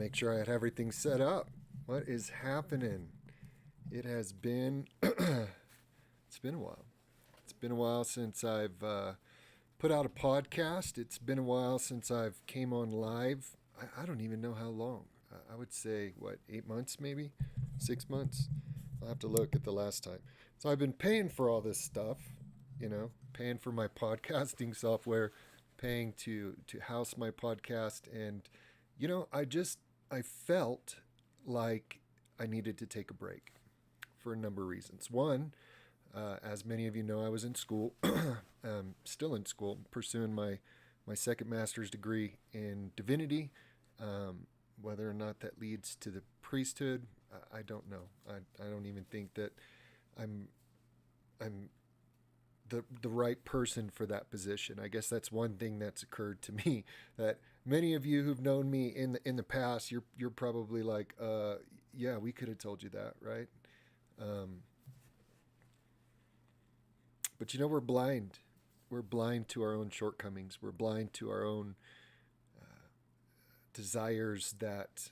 Make sure I had everything set up. What is happening? It has been it's been a while. It's been a while since I've put out a podcast. It's been a while since I've came on live. I don't even know how long. I would say what, 8 months maybe, 6 months. I'll have to look at the last time. So I've been paying for all this stuff, paying for my podcasting software, paying to house my podcast, and I felt like I needed to take a break for a number of reasons. One, as many of you know, I was in school, still in school, pursuing my second master's degree in divinity. Whether or not that leads to the priesthood, I don't know. I don't even think that I'm I'm the right person for that position. I guess that's one thing that's occurred to me, that many of you who've known me in the past, you're probably like, yeah, we could have told you that, right? Um, but we're blind. We're blind to our own shortcomings. We're blind to our own desires that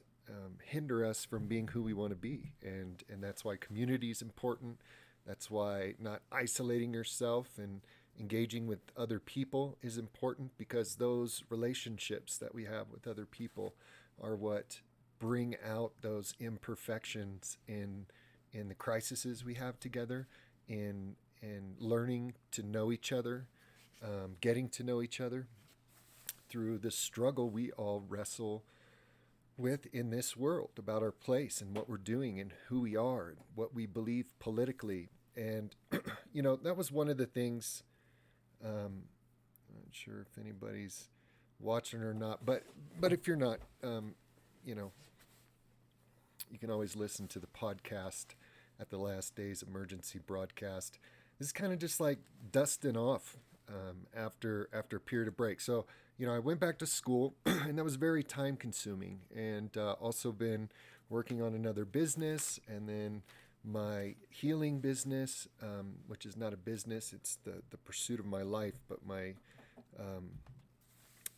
hinder us from being who we want to be, and that's why community is important. That's why not isolating yourself and engaging with other people is important, because those relationships that we have with other people are what bring out those imperfections in the crises we have together, in learning to know each other, getting to know each other through the struggle we all wrestle with in this world about our place and what we're doing and who we are and what we believe politically. And, that was one of the things. I'm not sure if anybody's watching or not, but if you're not, you know, you can always listen to the podcast at the last day's emergency broadcast. This is kind of just like dusting off after a period of break. So, I went back to school, and that was very time consuming, and also been working on another business, and then my healing business, which is not a business, it's the pursuit of my life, but um,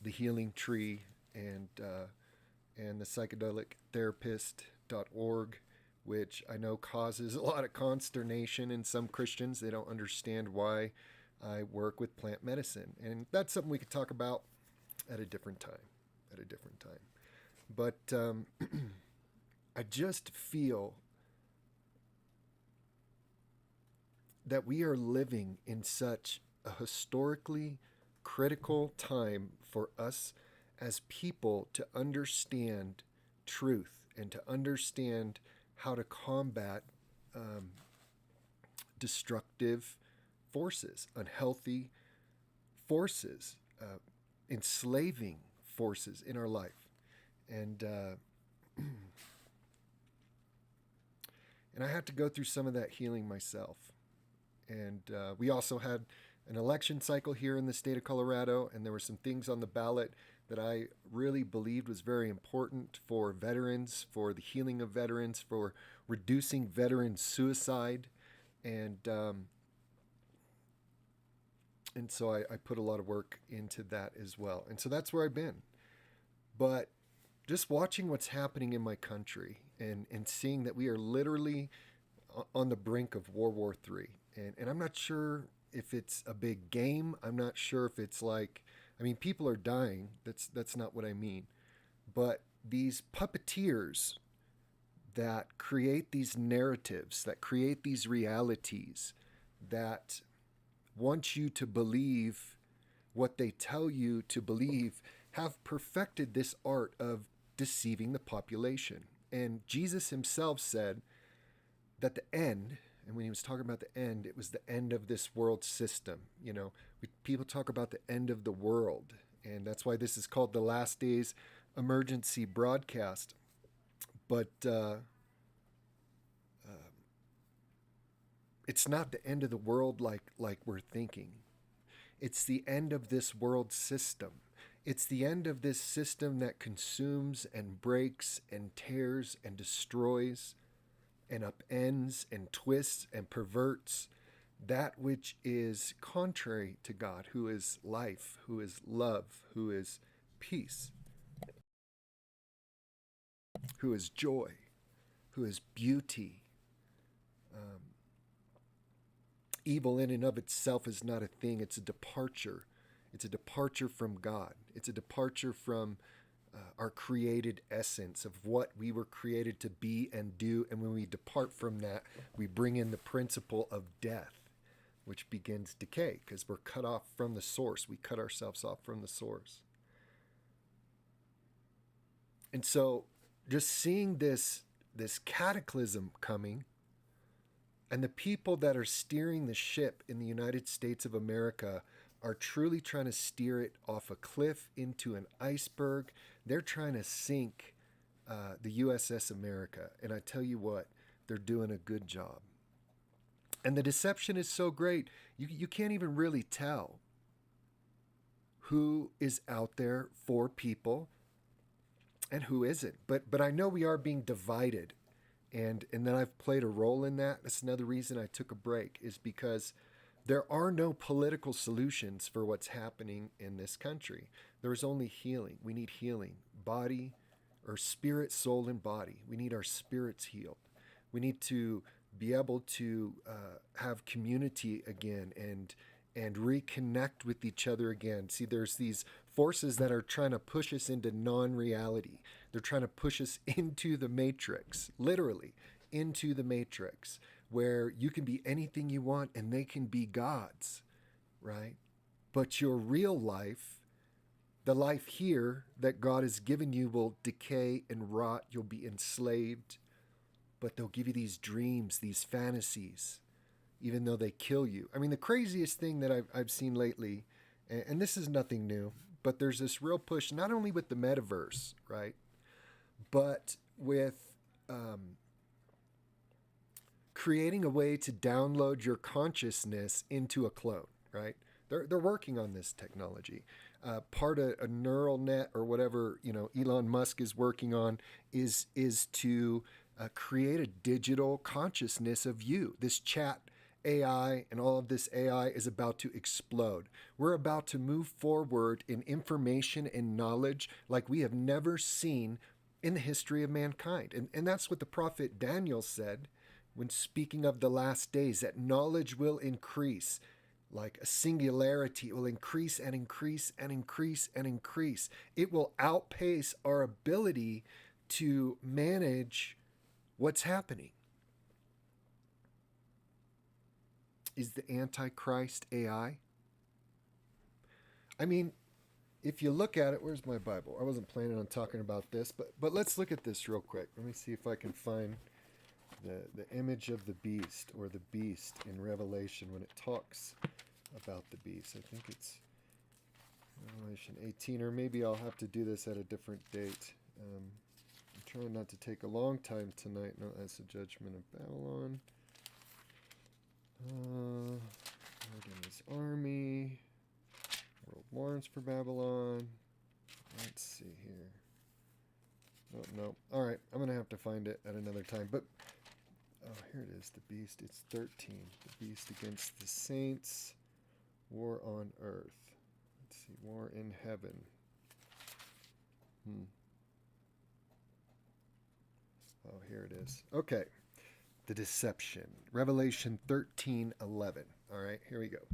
the healing tree, and the psychedelic therapist.org, which I know causes a lot of consternation in some Christians. They don't understand why I work with plant medicine. And that's something we could talk about at a different time. But I just feel that we are living in such a historically critical time for us as people to understand truth and to understand how to combat um, destructive forces, unhealthy forces, enslaving forces in our life. And and I had to go through some of that healing myself. And we also had an election cycle here in the state of Colorado, and there were some things on the ballot that I really believed was very important for veterans, for the healing of veterans, for reducing veteran suicide, and um, and so I put a lot of work into that as well. And so that's where I've been. But just watching what's happening in my country, and seeing that we are literally on the brink of World War III. And I'm not sure if it's a big game. I'm not sure if it's like, I mean, people are dying. That's not what I mean. But these puppeteers that create these narratives, that create these realities, that want you to believe what they tell you to believe, have perfected this art of deceiving the population. And Jesus himself said that the end, and when he was talking about the end, it was the end of this world system. People talk about the end of the world, and that's why this is called the Last Days Emergency Broadcast. But it's not the end of the world like we're thinking. It's the end of this world system. It's the end of this system that consumes and breaks and tears and destroys and upends and twists and perverts that which is contrary to God, who is life, who is love, who is peace. who is joy, who is beauty. Evil in and of itself is not a thing. It's a departure. It's a departure from God. It's a departure from our created essence of what we were created to be and do. And when we depart from that, we bring in the principle of death, which begins decay because we're cut off from the source. We cut ourselves off from the source. And so just seeing this cataclysm coming, and the people that are steering the ship in the United States of America are truly trying to steer it off a cliff into an iceberg. They're trying to sink the USS America. And I tell you what, they're doing a good job. And the deception is so great, you can't even really tell who is out there for people and who isn't. But I know we are being divided. And then I've played a role in that. That's another reason I took a break, is because there are no political solutions for what's happening in this country. There is only healing. We need healing, body or spirit, soul, and body. We need our spirits healed. We need to be able to have community again and reconnect with each other again. See, there's these forces that are trying to push us into non-reality. They're trying to push us into the matrix, literally into the matrix, where you can be anything you want and they can be gods, right? But your real life, the life here that God has given you, will decay and rot. You'll be enslaved, but they'll give you these dreams, these fantasies, even though they kill you. I mean, the craziest thing that I've seen lately, and this is nothing new, but there's this real push, not only with the metaverse, right, but with creating a way to download your consciousness into a clone, right? They're working on this technology. Part of a neural net or whatever, Elon Musk is working on is to create a digital consciousness of you. This chat AI and all of this AI is about to explode. We're about to move forward in information and knowledge like we have never seen in the history of mankind. And that's what the prophet Daniel said when speaking of the last days, that knowledge will increase like a singularity. It will increase and increase and increase and increase. It will outpace our ability to manage what's happening. Is the Antichrist AI? I mean, if you look at it, where's my Bible? I wasn't planning on talking about this, but let's look at this real quick. Let me see if I can find the image of the beast, or the beast in Revelation when it talks about the beast. I think it's Revelation 18, or maybe I'll have to do this at a different date. I'm trying not to take a long time tonight. No, that's the judgment of Babylon. Lord and his army. World warns for Babylon. Let's see here. Oh, no. All right. I'm going to have to find it at another time. But, here it is. The beast. It's 13. The beast against the saints. War on earth. Let's see. War in heaven. Oh, here it is. Okay. The deception. Revelation 13:11. All right, here we go.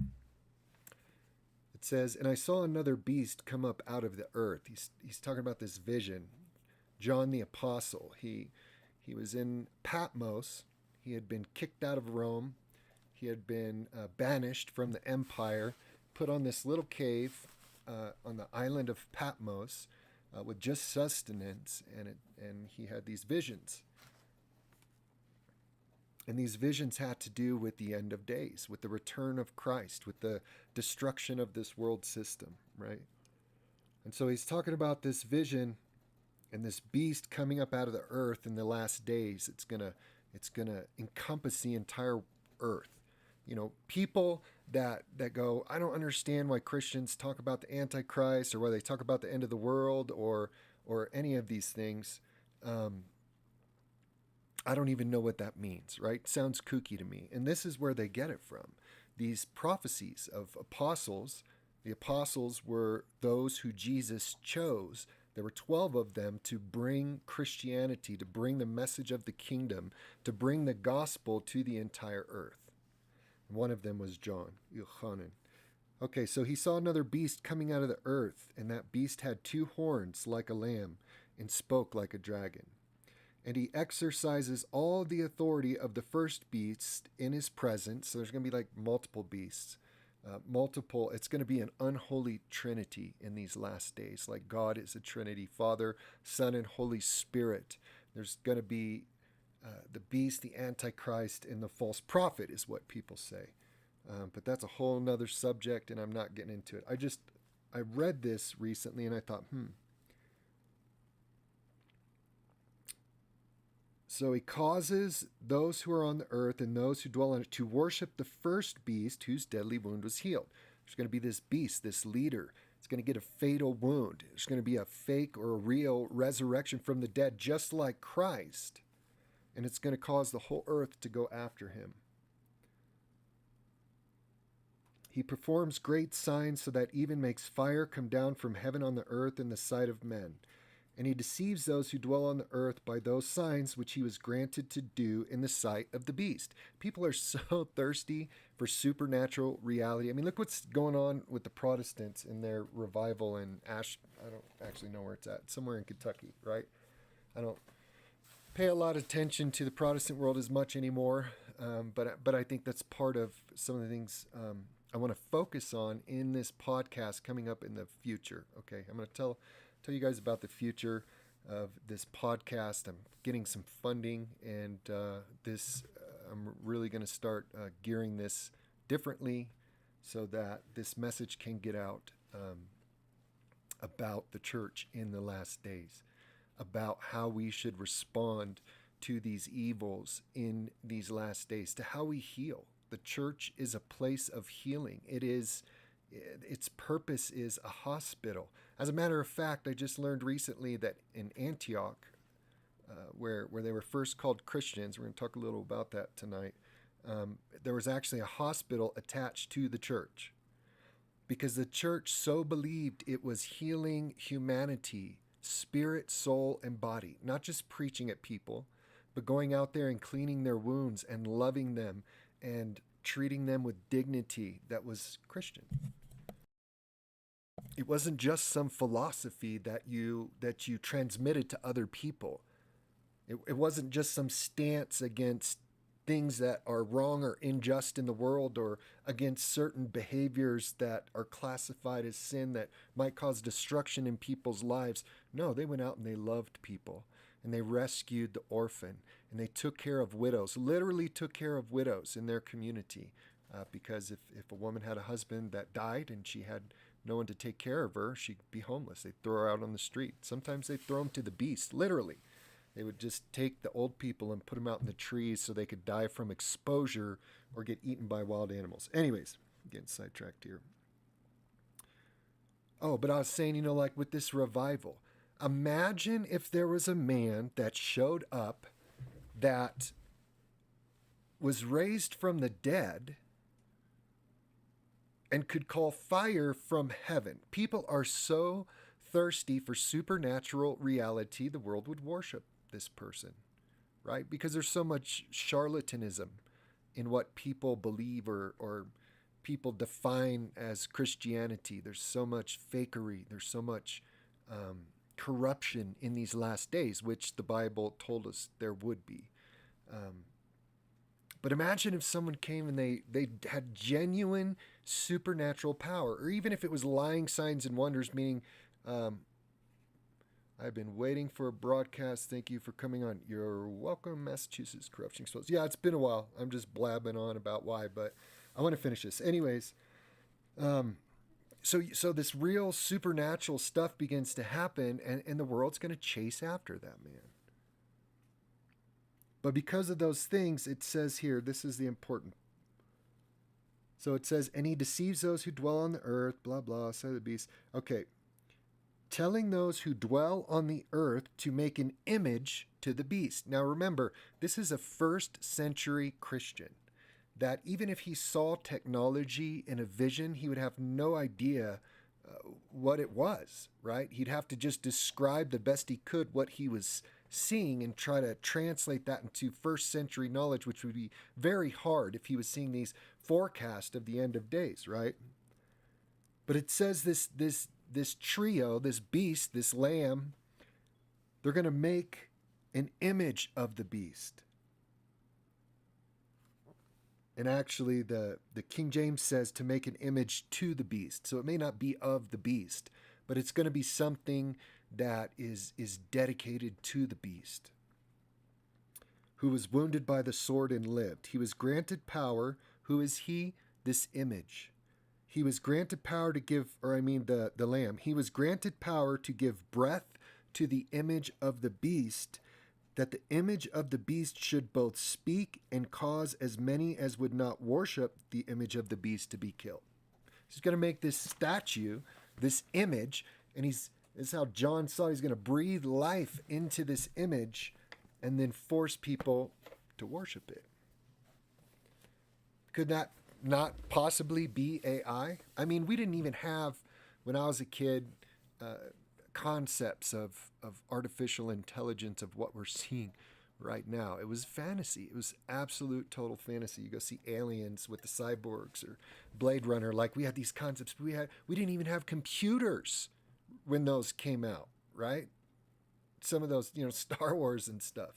It says, "And I saw another beast come up out of the earth." He's talking about this vision. John the Apostle. He was in Patmos. He had been kicked out of Rome. He had been banished from the empire, put on this little cave on the island of Patmos with just sustenance, and he had these visions. And these visions had to do with the end of days, with the return of Christ, with the destruction of this world system, right? And so he's talking about this vision and this beast coming up out of the earth in the last days. It's gonna encompass the entire earth. People that go, I don't understand why Christians talk about the Antichrist, or why they talk about the end of the world, or any of these things. I don't even know what that means, right? Sounds kooky to me. And this is where they get it from. These prophecies of apostles. The apostles were those who Jesus chose There were 12 of them to bring Christianity, to bring the message of the kingdom, to bring the gospel to the entire earth. One of them was John, Yochanan. Okay, so he saw another beast coming out of the earth, and that beast had 2 horns like a lamb and spoke like a dragon. And he exercises all the authority of the first beast in his presence. So there's going to be like multiple beasts. It's going to be an unholy trinity in these last days. Like God is a trinity, Father, Son, and Holy Spirit. There's going to be the beast, the Antichrist, and the false prophet is what people say. But that's a whole nother subject, and I'm not getting into it. I read this recently, and I thought, So he causes those who are on the earth and those who dwell on it to worship the first beast whose deadly wound was healed. There's going to be this beast, this leader. It's going to get a fatal wound. There's going to be a fake or a real resurrection from the dead, just like Christ. And it's going to cause the whole earth to go after him. He performs great signs so that even makes fire come down from heaven on the earth in the sight of men. And he deceives those who dwell on the earth by those signs which he was granted to do in the sight of the beast. People are so thirsty for supernatural reality. I mean, look what's going on with the Protestants in their revival in I don't actually know where it's at. Somewhere in Kentucky, right? I don't pay a lot of attention to the Protestant world as much anymore, but I think that's part of some of the things I want to focus on in this podcast coming up in the future. Okay, I'm going to tell you guys about the future of this podcast. I'm getting some funding, and I'm really going to start gearing this differently so that this message can get out about the church in the last days, about how we should respond to these evils in these last days, to how we heal. The church is a place of healing. Its purpose is a hospital. As a matter of fact, I just learned recently that in Antioch, where they were first called Christians, we're going to talk a little about that tonight, there was actually a hospital attached to the church because the church so believed it was healing humanity, spirit, soul, and body, not just preaching at people, but going out there and cleaning their wounds and loving them and treating them with dignity that was Christian. It wasn't just some philosophy that you transmitted to other people. It wasn't just some stance against things that are wrong or unjust in the world, or against certain behaviors that are classified as sin that might cause destruction in people's lives. No, they went out and they loved people, and they rescued the orphan, and they took care of widows, literally took care of widows in their community, because if a woman had a husband that died and she had no one to take care of her, she'd be homeless. They'd throw her out on the street. Sometimes they'd throw them to the beast, literally. They would just take the old people and put them out in the trees so they could die from exposure or get eaten by wild animals. Anyways, getting sidetracked here. Oh, but I was saying, like with this revival, imagine if there was a man that showed up that was raised from the dead and could call fire from heaven. People are so thirsty for supernatural reality, the world would worship this person, right? Because there's so much charlatanism in what people believe or people define as Christianity. There's so much fakery. There's so much corruption in these last days, which the Bible told us there would be. But imagine if someone came and they had genuine supernatural power, or even if it was lying signs and wonders, meaning, I've been waiting for a broadcast. Thank you for coming on. You're welcome, Massachusetts Corruption Exposed. Yeah, it's been a while. I'm just blabbing on about why, but I want to finish this. Anyways, so this real supernatural stuff begins to happen, and the world's going to chase after that man. But because of those things, it says here, this is the important. So it says, and he deceives those who dwell on the earth, blah, blah, side of the beast. Okay. Telling those who dwell on the earth to make an image to the beast. Now remember, this is a first century Christian that even if he saw technology in a vision, he would have no idea what it was, right? He'd have to just describe the best he could what he was seeing and try to translate that into first century knowledge, which would be very hard if he was seeing these forecasts of the end of days, right? But it says this trio, this beast, this lamb, they're going to make an image of the beast. And actually, the King James says to make an image to the beast. So it may not be of the beast, but it's going to be something that is dedicated to the beast, who was wounded by the sword and lived. He was granted power. Who is he? This image. He was granted power to give, the lamb. He was granted power to give breath to the image of the beast, that the image of the beast should both speak and cause as many as would not worship the image of the beast to be killed. He's going to make this statue, this image, and this is how John saw it. He's going to breathe life into this image and then force people to worship it. Could that not possibly be AI? I mean, we didn't even have, when I was a kid, concepts of artificial intelligence of what we're seeing right now. It was fantasy. It was absolute total fantasy. You go see Aliens with the cyborgs or Blade Runner. Like, we had these concepts. We didn't even have computers when those came out, right? Some of those, Star Wars and stuff.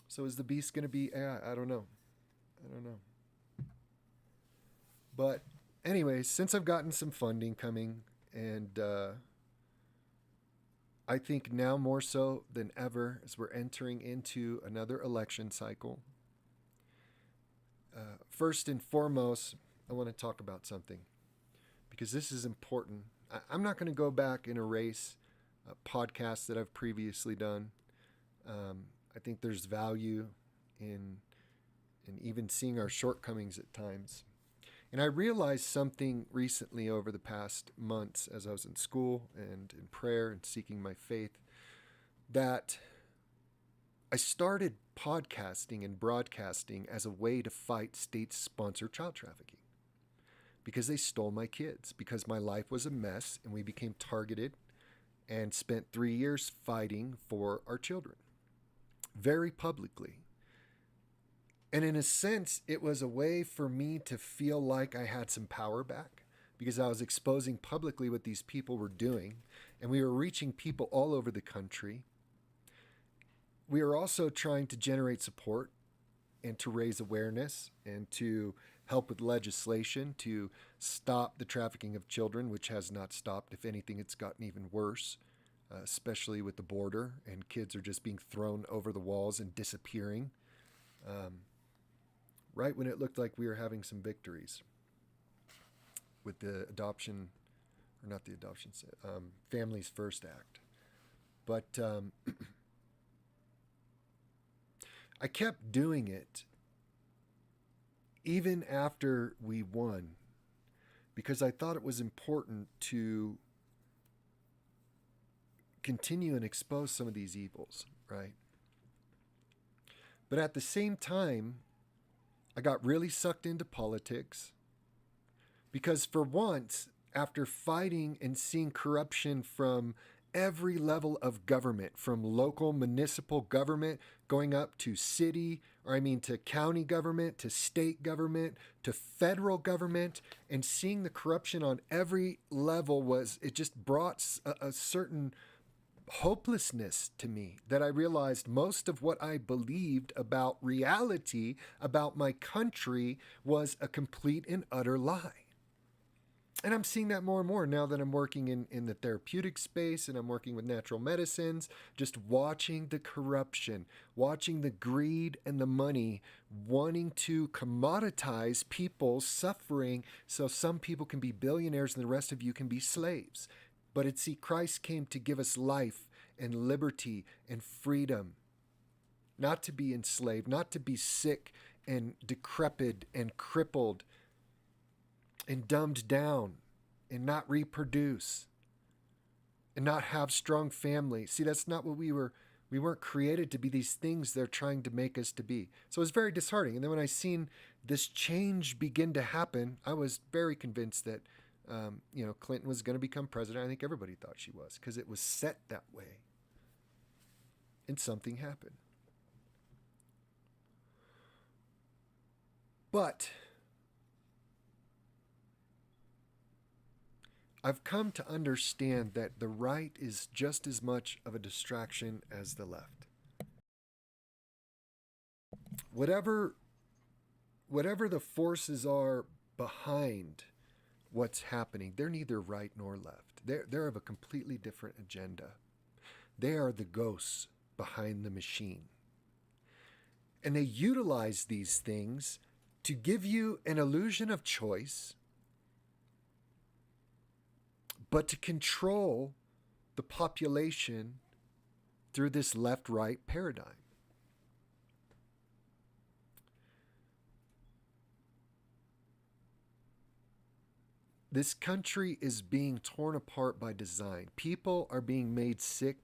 So is the beast going to be AI? I don't know. But anyways, since I've gotten some funding coming, and I think now more so than ever, as we're entering into another election cycle, first and foremost, I want to talk about something, because this is important. I'm not going to go back and erase podcasts that I've previously done. I think there's value in even seeing our shortcomings at times. And I realized something recently over the past months as I was in school and in prayer and seeking my faith, that I started podcasting and broadcasting as a way to fight state-sponsored child trafficking, because they stole my kids, because my life was a mess and we became targeted and spent 3 years fighting for our children, very publicly. And in a sense, it was a way for me to feel like I had some power back, because I was exposing publicly what these people were doing, and we were reaching people all over the country. We were also trying to generate support and to raise awareness and to help with legislation to stop the trafficking of children, which has not stopped. If anything, it's gotten even worse, especially with the border, and kids are just being thrown over the walls and disappearing. Right when it looked like we were having some victories with the adoption, or not the adoption, Families First Act. But I kept doing it even after we won, because I thought it was important to continue and expose some of these evils, right? But at the same time, I got really sucked into politics, because for once, after fighting and seeing corruption from every level of government, from local municipal government going up to to county government, to state government, to federal government, and seeing the corruption on every level, it just brought a certain hopelessness to me, that I realized most of what I believed about reality, about my country, was a complete and utter lie. And I'm seeing that more and more now that I'm working in the therapeutic space and I'm working with natural medicines, just watching the corruption, watching the greed and the money, wanting to commoditize people's suffering so some people can be billionaires and the rest of you can be slaves. But Christ came to give us life and liberty and freedom, not to be enslaved, not to be sick and decrepit and crippled and dumbed down and not reproduce and not have strong families. See, that's not what we weren't created to be these things they're trying to make us to be. So it was very disheartening. And then when I seen this change begin to happen, I was very convinced that, Clinton was going to become president. I think everybody thought she was because it was set that way. And something happened. But I've come to understand that the right is just as much of a distraction as the left. Whatever the forces are behind what's happening, they're neither right nor left. They're of a completely different agenda. They are the ghosts behind the machine. And they utilize these things to give you an illusion of choice, but to control the population through this left-right paradigm. This country is being torn apart by design. People are being made sick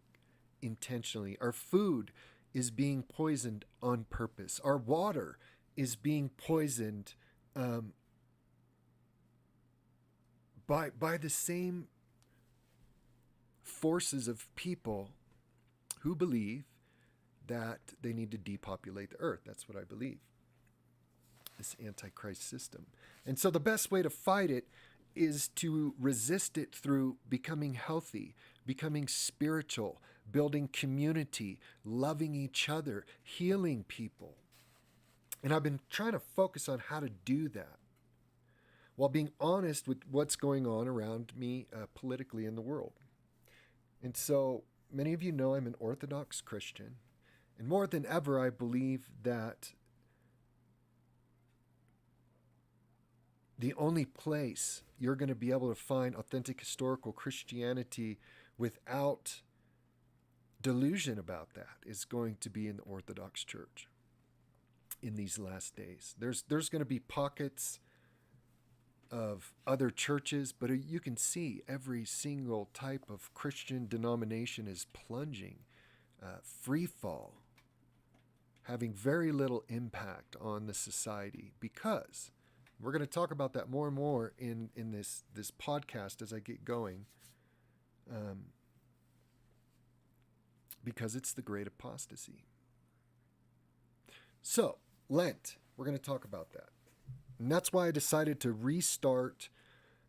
intentionally. Our food is being poisoned on purpose. Our water is being poisoned by the same forces of people who believe that they need to depopulate the earth. That's what I believe. This antichrist system. And so the best way to fight it is to resist it through becoming healthy, becoming spiritual, building community, loving each other, healing people. And I've been trying to focus on how to do that while being honest with what's going on around me politically in the world. And so many of you know I'm an Orthodox Christian. And more than ever, I believe that the only place you're going to be able to find authentic historical Christianity without delusion about that is going to be in the Orthodox Church in these last days. There's going to be pockets of other churches, but you can see every single type of Christian denomination is plunging, free fall, having very little impact on the society, because we're going to talk about that more and more in this podcast as I get going, because it's the great apostasy. So, Lent, we're going to talk about that. And that's why I decided to restart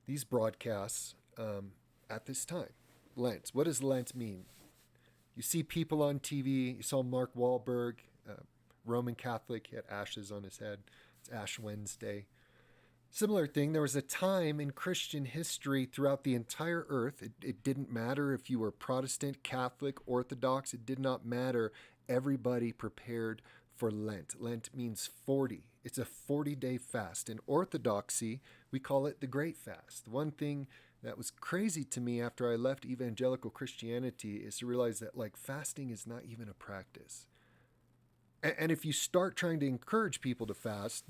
these broadcasts at this time. Lent. What does Lent mean? You see people on TV. You saw Mark Wahlberg, Roman Catholic. He had ashes on his head. It's Ash Wednesday. Similar thing. There was a time in Christian history throughout the entire earth. It didn't matter if you were Protestant, Catholic, Orthodox. It did not matter. Everybody prepared for Lent. Lent means 40. It's a 40-day fast. In Orthodoxy, we call it the Great Fast. One thing that was crazy to me after I left evangelical Christianity is to realize that fasting is not even a practice. And if you start trying to encourage people to fast,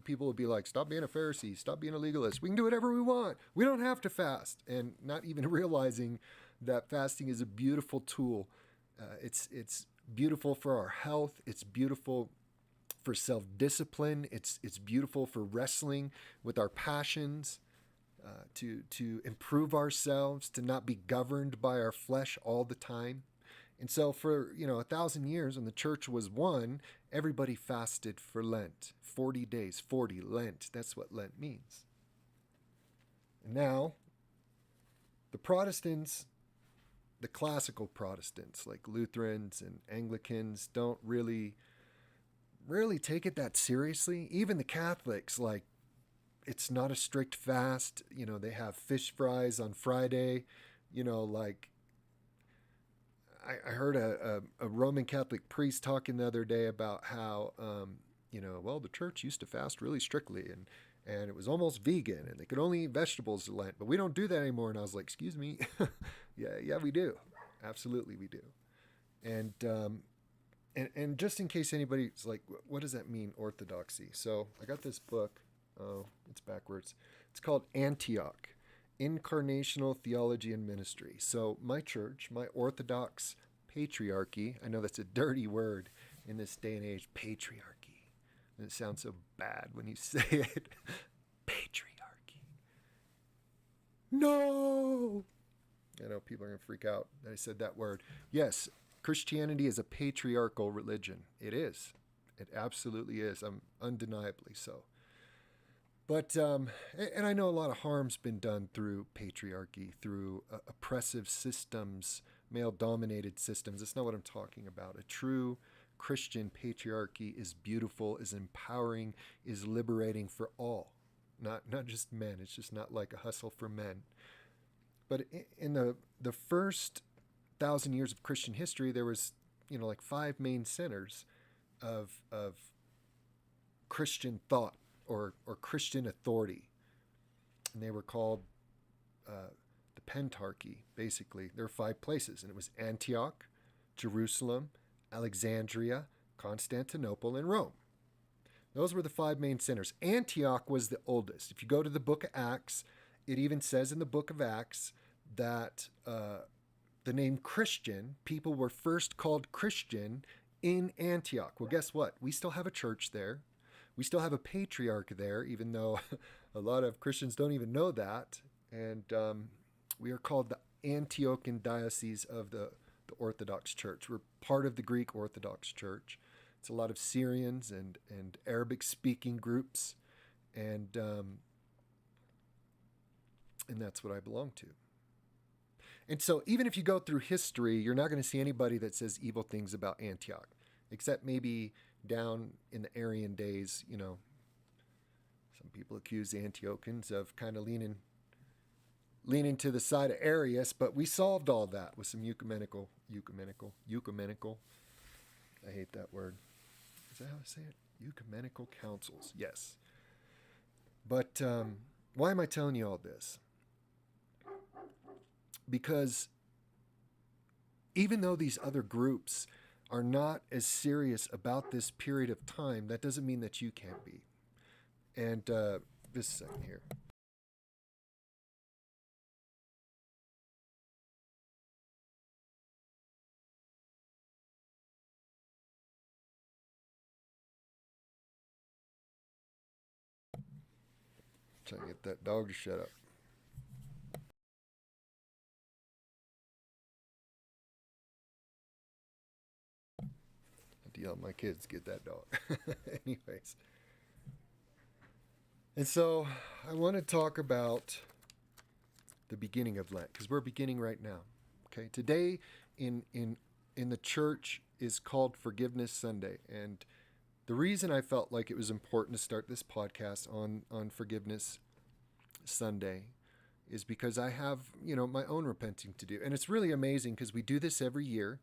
people will be like, stop being a Pharisee, stop being a legalist. We can do whatever we want. We don't have to fast. And not even realizing that fasting is a beautiful tool. It's beautiful for our health. It's beautiful for self-discipline. It's beautiful for wrestling with our passions, to improve ourselves, to not be governed by our flesh all the time. And so for 1,000 years, when the church was one, everybody fasted for Lent. 40 days, 40, Lent. That's what Lent means. And now, the Protestants, the classical Protestants, like Lutherans and Anglicans, don't really take it that seriously. Even the Catholics, it's not a strict fast. They have fish fries on Friday. I heard a Roman Catholic priest talking the other day about how, the church used to fast really strictly and it was almost vegan and they could only eat vegetables at Lent, but we don't do that anymore. And I was like, excuse me. yeah, we do. Absolutely, we do. And just in case anybody's like, what does that mean, orthodoxy? So I got this book. Oh, it's backwards. It's called Antioch, Incarnational Theology and Ministry. So my church, my Orthodox patriarchy, I know that's a dirty word in this day and age, patriarchy. And it sounds so bad when you say it. Patriarchy. No! I know people are going to freak out that I said that word. Yes, Christianity is a patriarchal religion. It is. It absolutely is. Undeniably so. But, and I know a lot of harm's been done through patriarchy, through oppressive systems, male-dominated systems. That's not what I'm talking about. A true Christian patriarchy is beautiful, is empowering, is liberating for all, not just men. It's just not like a hustle for men. But in the first 1,000 years of Christian history, there was, like 5 main centers of Christian thought or Christian authority, and they were called the Pentarchy. Basically, there were 5 places, and it was Antioch, Jerusalem, Alexandria, Constantinople, and Rome. Those were the 5 main centers. Antioch was the oldest. If you go to the book of Acts, it even says in the book of Acts that the name Christian, people were first called Christian in Antioch. Well, guess what? We still have a church there. We still have a patriarch there, even though a lot of Christians don't even know that. And we are called the Antiochian Diocese of the Orthodox Church. We're part of the Greek Orthodox Church. It's a lot of Syrians and Arabic-speaking groups, and that's what I belong to. And so even if you go through history, you're not going to see anybody that says evil things about Antioch, except maybe down in the Arian days, some people accuse the Antiochians of kind of leaning to the side of Arius, but we solved all that with some ecumenical, I hate that word. Is that how I say it? Ecumenical councils, yes. But why am I telling you all this? Because even though these other groups are not as serious about this period of time, that doesn't mean that you can't be. And just a second here. Trying to get that dog to shut up. I have to yell at my kids to get that dog. Anyways. And so I want to talk about the beginning of Lent, because we're beginning right now. Okay, today in the church is called Forgiveness Sunday, and the reason I felt like it was important to start this podcast on Forgiveness Sunday is because I have, my own repenting to do. And it's really amazing because we do this every year.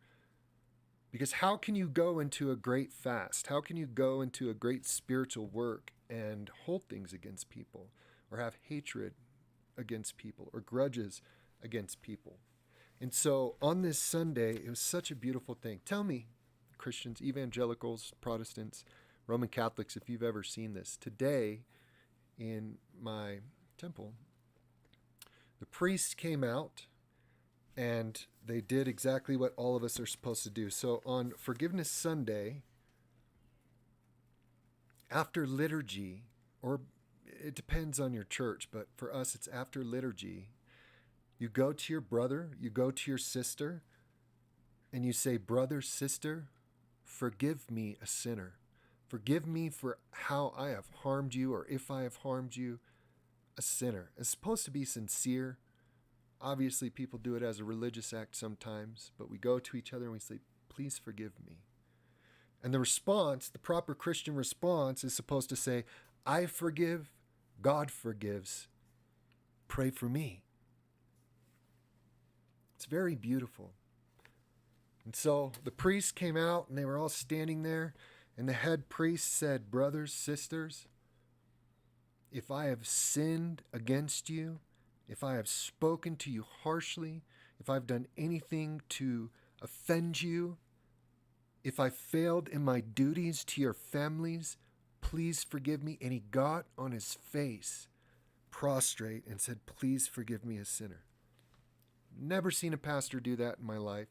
Because how can you go into a great fast? How can you go into a great spiritual work and hold things against people, or have hatred against people, or grudges against people? And so on this Sunday, it was such a beautiful thing. Tell me, Christians, evangelicals, Protestants, Roman Catholics, if you've ever seen this. Today, in my temple, the priests came out and they did exactly what all of us are supposed to do. So on Forgiveness Sunday, after liturgy, or it depends on your church, but for us it's after liturgy, you go to your brother, you go to your sister, and you say, "Brother, sister, forgive me, a sinner. Forgive me for how I have harmed you, or if I have harmed you, a sinner." It's supposed to be sincere. Obviously, people do it as a religious act sometimes, but we go to each other and we say, "Please forgive me." And the response, the proper Christian response, is supposed to say, "I forgive, God forgives, pray for me." It's very beautiful. And so the priests came out and they were all standing there, and the head priest said, "Brothers, sisters, if I have sinned against you, if I have spoken to you harshly, if I've done anything to offend you, if I failed in my duties to your families, please forgive me." And he got on his face, prostrate, and said, "Please forgive me, a sinner." Never seen a pastor do that in my life.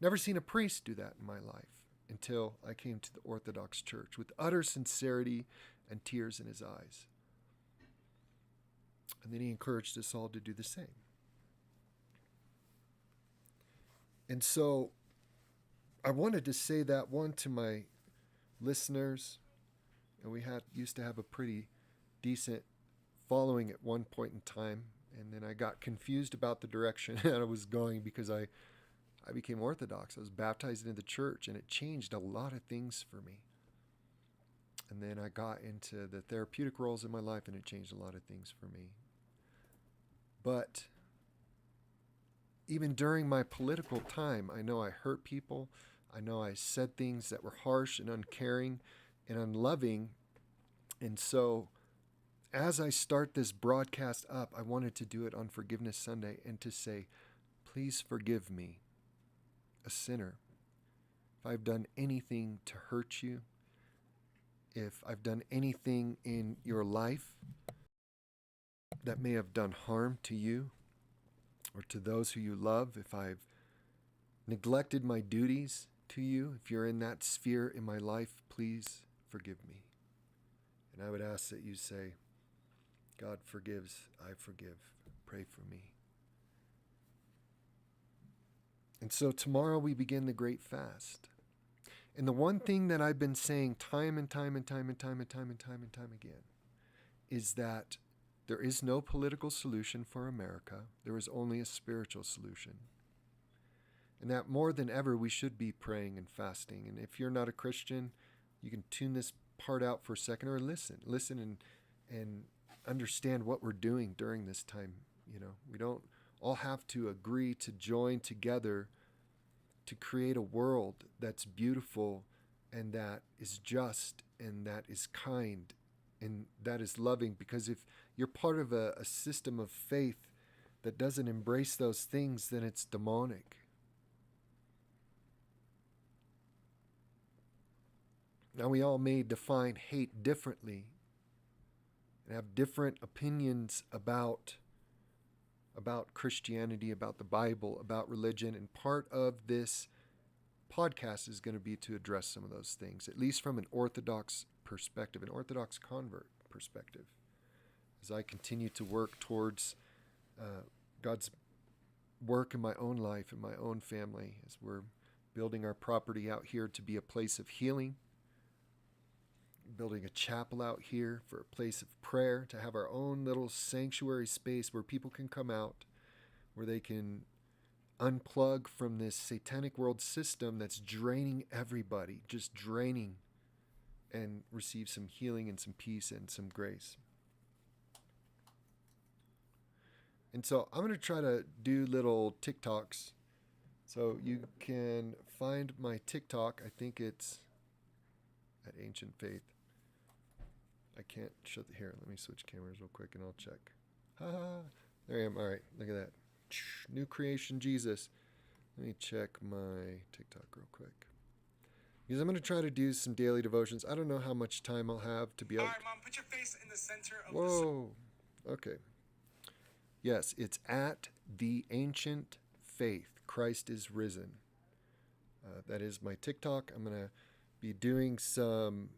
Never seen a priest do that in my life. until I came to the Orthodox Church with utter sincerity and tears in his eyes. And then he encouraged us all to do the same. And so I wanted to say that one to my listeners. And we used to have a pretty decent following at one point in time. And then I got confused about the direction that I was going because I became Orthodox. I was baptized into the church, and it changed a lot of things for me. And then I got into the therapeutic roles in my life, and it changed a lot of things for me. But even during my political time, I know I hurt people. I know I said things that were harsh and uncaring and unloving. And so as I start this broadcast up, I wanted to do it on Forgiveness Sunday and to say, please forgive me, a sinner. If I've done anything to hurt you, if I've done anything in your life that may have done harm to you or to those who you love, if I've neglected my duties to you, if you're in that sphere in my life, please forgive me. And I would ask that you say, God forgives, I forgive. Pray for me. And so tomorrow we begin the Great Fast. And the one thing that I've been saying time and time again is that there is no political solution for America. There is only a spiritual solution. And that more than ever, we should be praying and fasting. And if you're not a Christian, you can tune this part out for a second or listen and understand what we're doing during this time. You know, we don't all have to agree to join together to create a world that's beautiful and that is just and that is kind and that is loving. Because if you're part of a system of faith that doesn't embrace those things, then it's demonic. Now, we all may define hate differently and have different opinions about Christianity, about the Bible, about religion. And part of this podcast is going to be to address some of those things, at least from an Orthodox perspective, an Orthodox convert perspective, as I continue to work towards God's work in my own life, in my own family, as we're building our property out here to be a place of healing, building a chapel out here for a place of prayer, to have our own little sanctuary space where people can come out, where they can unplug from this satanic world system that's draining everybody, just draining, and receive some healing and some peace and some grace. And so I'm going to try to do little TikToks. So you can find my TikTok. I think it's at Ancient Faith. I can't shut the here. Let me switch cameras real quick and I'll check. There I am. All right, look at that. New creation Jesus. Let me check my TikTok real quick. Because I'm going to try to do some daily devotions. I don't know how much time I'll have to be able to... All right, Mom, put your face in the center of Whoa. Okay. Yes, it's at the Ancient Faith. Christ is risen. That is my TikTok. I'm going to be doing some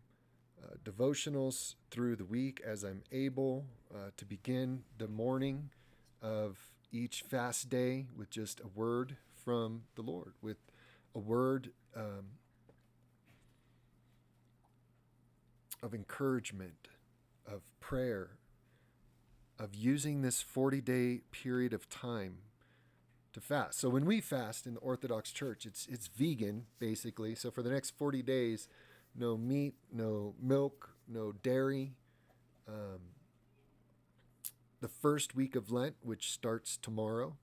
devotionals through the week as I'm able to begin the morning of each fast day with just a word from the Lord, with a word of encouragement, of prayer, of using this 40-day period of time to fast. So when we fast in the Orthodox Church, it's vegan, basically. So for the next 40 days, no meat, no milk, no dairy. The first week of Lent, which starts tomorrow,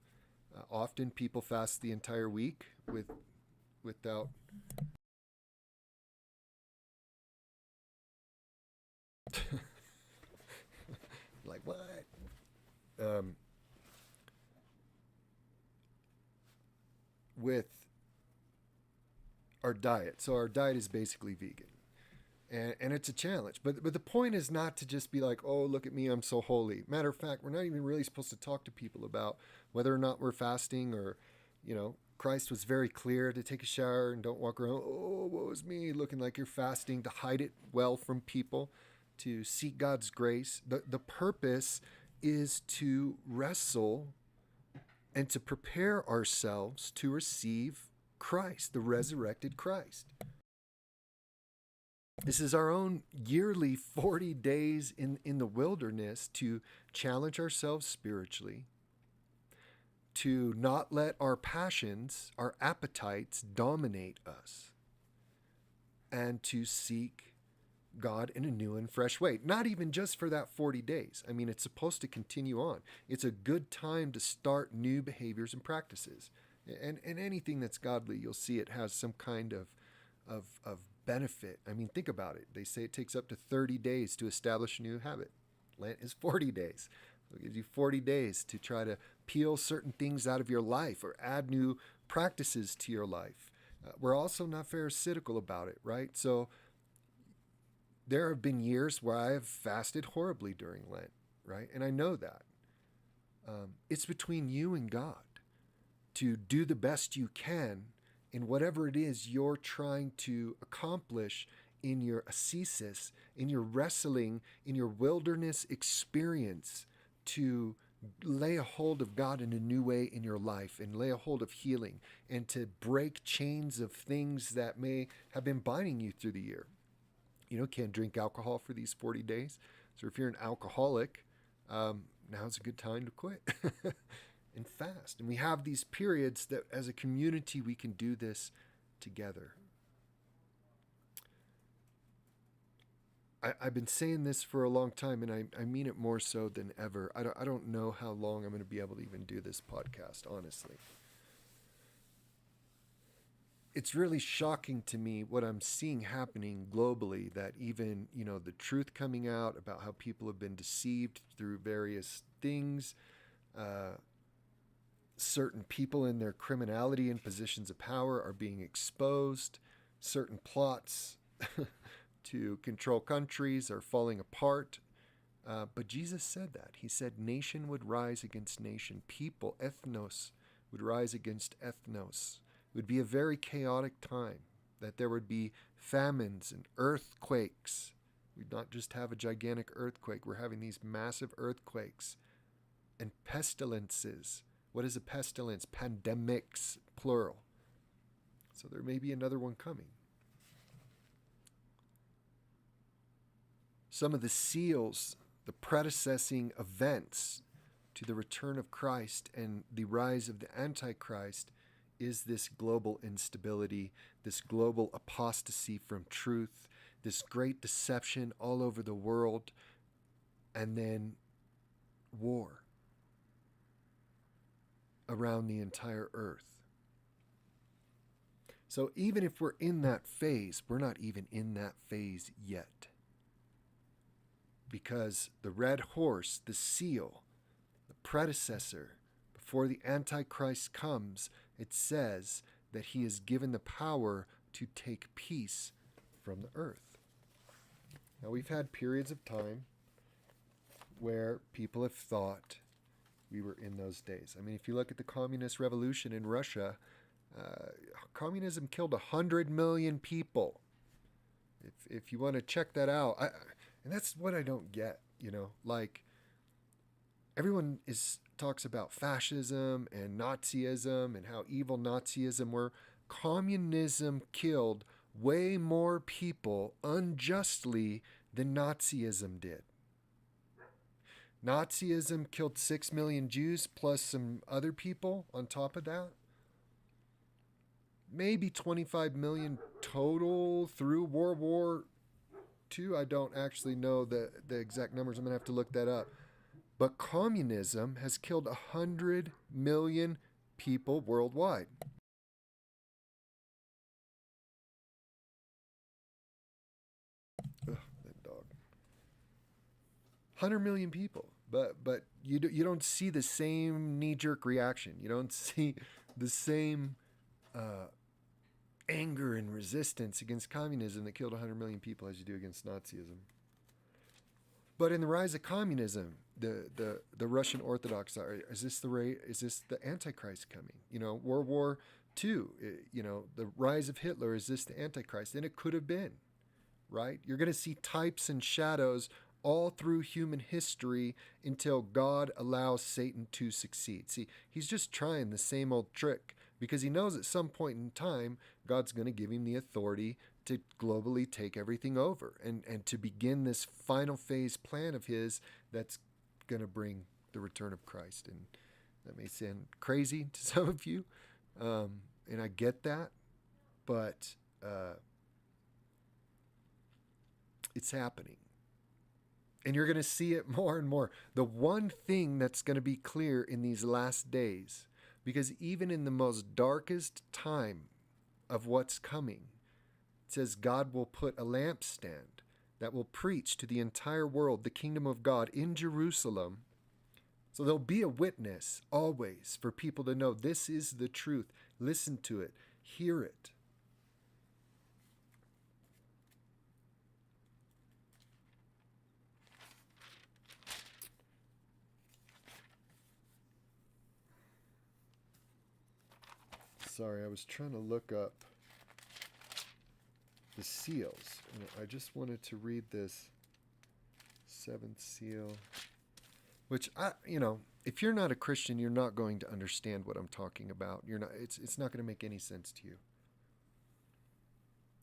often people fast the entire week without... Like, what? With our diet. So our diet is basically vegan. And it's a challenge. But the point is not to just be like, oh, look at me, I'm so holy. Matter of fact, we're not even really supposed to talk to people about whether or not we're fasting or Christ was very clear to take a shower and don't walk around, oh, woe is me, looking like you're fasting, to hide it well from people, to seek God's grace. The purpose is to wrestle and to prepare ourselves to receive Christ, the resurrected Christ. This is our own yearly 40 days in the wilderness to challenge ourselves spiritually, to not let our passions, our appetites dominate us, and to seek God in a new and fresh way. Not even just for that 40 days. I mean, it's supposed to continue on. It's a good time to start new behaviors and practices. And anything that's godly, you'll see it has some kind of benefit. I mean, think about it. They say it takes up to 30 days to establish a new habit. Lent is 40 days. So it gives you 40 days to try to peel certain things out of your life or add new practices to your life. We're also not pharisaical about it, right? So there have been years where I have fasted horribly during Lent, right? And I know that. It's between you and God to do the best you can in whatever it is you're trying to accomplish in your ascesis, in your wrestling, in your wilderness experience, to lay a hold of God in a new way in your life and lay a hold of healing and to break chains of things that may have been binding you through the year. Can't drink alcohol for these 40 days. So if you're an alcoholic, now's a good time to quit and fast. And we have these periods that as a community, we can do this together. I've been saying this for a long time, and I mean it more so than ever. I don't know how long I'm going to be able to even do this podcast, honestly. It's really shocking to me what I'm seeing happening globally, that even, the truth coming out about how people have been deceived through various things, certain people in their criminality and positions of power are being exposed, certain plots to control countries are falling apart. But Jesus said that. He said nation would rise against nation. People, ethnos, would rise against ethnos. It would be a very chaotic time, that there would be famines and earthquakes. We'd not just have a gigantic earthquake. We're having these massive earthquakes and pestilences. What is a pestilence? Pandemics, plural. So there may be another one coming. Some of the seals, the predecessing events to the return of Christ and the rise of the Antichrist, is this global instability, this global apostasy from truth, this great deception all over the world, and then war around the entire earth. So even if we're in that phase, we're not even in that phase yet. Because the red horse, the seal, the predecessor, before the Antichrist comes, it says that he is given the power to take peace from the earth. Now, we've had periods of time where people have thought we were in those days. I mean, if you look at the communist revolution in Russia, communism killed 100 million people. If you want to check that out, and that's what I don't get, like everyone talks about fascism and Nazism and how evil Nazism were. Communism killed way more people unjustly than Nazism did. Nazism killed 6 million Jews plus some other people on top of that. Maybe 25 million total through World War II. I don't actually know the exact numbers. I'm going to have to look that up. But communism has killed 100 million people worldwide. Ugh, that dog. 100 million people. But you don't see the same knee-jerk reaction. You don't see the same anger and resistance against communism that killed 100 million people as you do against Nazism. But in the rise of communism, the Russian Orthodox are, is this the Antichrist coming? World War II, the rise of Hitler, is this the Antichrist? And it could have been, right? You're going to see types and shadows all through human history until God allows Satan to succeed. See, he's just trying the same old trick because he knows at some point in time God's going to give him the authority to globally take everything over and to begin this final phase plan of his that's going to bring the return of Christ. And that may sound crazy to some of you, and I get that, but it's happening. And you're going to see it more and more. The one thing that's going to be clear in these last days, because even in the most darkest time of what's coming, it says God will put a lampstand that will preach to the entire world the kingdom of God in Jerusalem. So there'll be a witness always for people to know this is the truth. Listen to it. Hear it. Sorry, I was trying to look up the seals. And I just wanted to read this seventh seal, which if you're not a Christian, you're not going to understand what I'm talking about. It's not going to make any sense to you.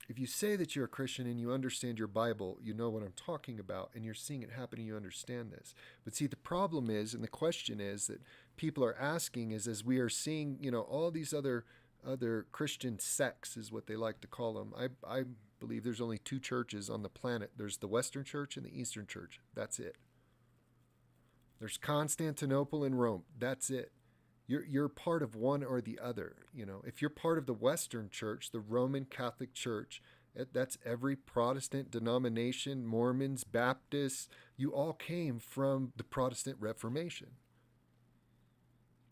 If you say that you're a Christian and you understand your Bible, you know what I'm talking about, and you're seeing it happen and you understand this. But see, the problem is, and the question is that people are asking is, as we are seeing, all these other Christian sects is what they like to call them. I believe there's only two churches on the planet. There's the Western Church and the Eastern Church. That's it. There's Constantinople and Rome. That's it. You're part of one or the other. If you're part of the Western Church, the Roman Catholic Church, that's every Protestant denomination, Mormons, Baptists. You all came from the Protestant Reformation.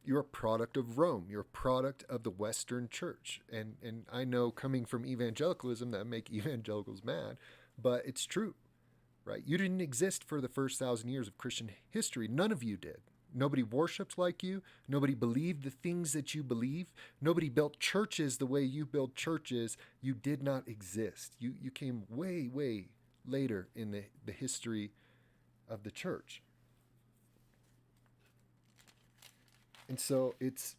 You're a product of Rome. You're a product of the Western Church. And I know coming from evangelicalism that make evangelicals mad, but it's true, right? You didn't exist for the first 1,000 years of Christian history. None of you did. Nobody worshipped like you. Nobody believed the things that you believe. Nobody built churches the way you build churches. You did not exist. You came way, way later in the history of the church. And so it's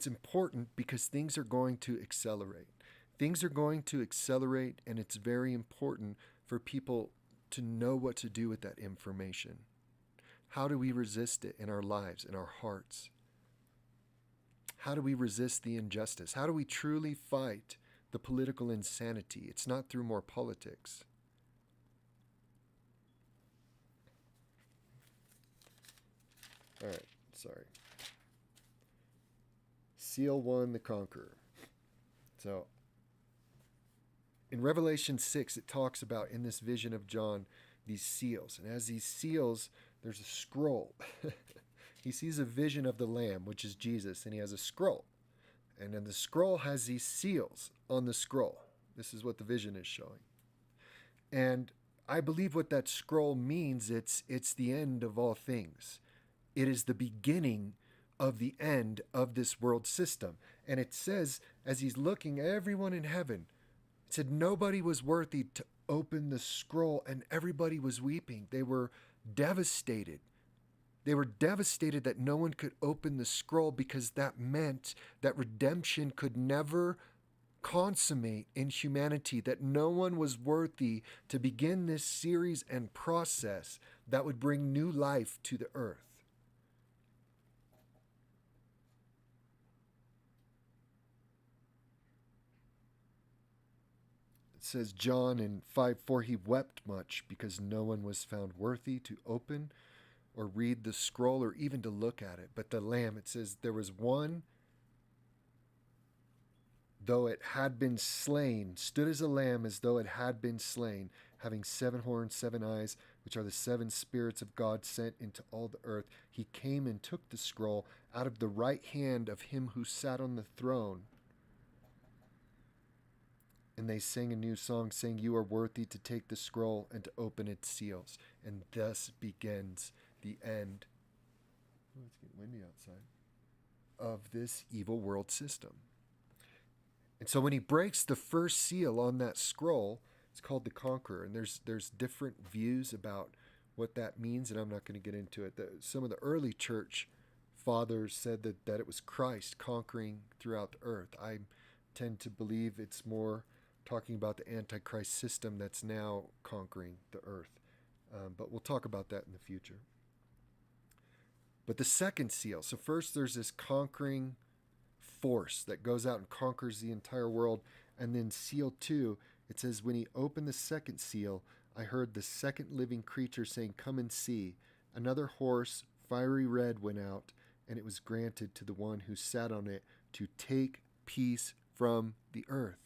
important because things are going to accelerate. Things are going to accelerate, and it's very important for people to know what to do with that information. How do we resist it in our lives, in our hearts? How do we resist the injustice? How do we truly fight the political insanity? It's not through more politics. All right, sorry. Seal 1, the Conqueror. So, in Revelation 6, it talks about, in this vision of John, these seals. And as these seals, there's a scroll. He sees a vision of the Lamb, which is Jesus, and he has a scroll. And then the scroll has these seals on the scroll. This is what the vision is showing. And I believe what that scroll means, it's the end of all things. It is the beginning of the end of this world system. And it says, as he's looking, everyone in heaven, it said nobody was worthy to open the scroll, and everybody was weeping. They were devastated. They were devastated that no one could open the scroll, because that meant that redemption could never consummate in humanity, that no one was worthy to begin this series and process that would bring new life to the earth. It says, John in 5:4, he wept much because no one was found worthy to open or read the scroll or even to look at it. But the Lamb, it says, there was one, though it had been slain, stood as a lamb as though it had been slain, having 7 horns, 7 eyes, which are the 7 spirits of God sent into all the earth. He came and took the scroll out of the right hand of him who sat on the throne. And they sang a new song, saying, you are worthy to take the scroll and to open its seals. And thus begins the end. Oh, it's getting windy outside. Of this evil world system. And so when he breaks the first seal on that scroll, it's called the Conqueror. And there's different views about what that means, and I'm not going to get into it. Some of the early church fathers said that it was Christ conquering throughout the earth. I tend to believe it's more talking about the Antichrist system that's now conquering the earth. But we'll talk about that in the future. But the second seal, so first there's this conquering force that goes out and conquers the entire world. And then seal 2, it says, when he opened the second seal, I heard the second living creature saying, come and see. Another horse, fiery red, went out, and it was granted to the one who sat on it to take peace from the earth,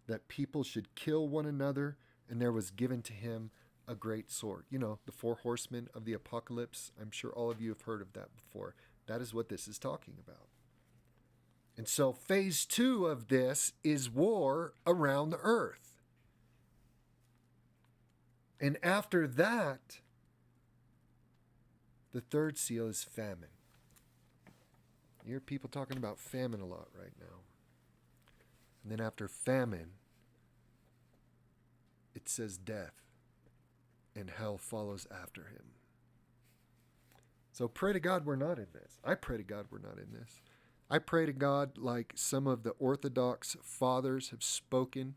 that people should kill one another, and there was given to him a great sword. You know, the 4 horsemen of the apocalypse. I'm sure all of you have heard of that before. That is what this is talking about. And so phase 2 of this is war around the earth. And after that, the third seal is famine. You hear people talking about famine a lot right now. And then after famine, it says death, and hell follows after him. So pray to God we're not in this. I pray to God we're not in this. I pray to God, like some of the Orthodox fathers have spoken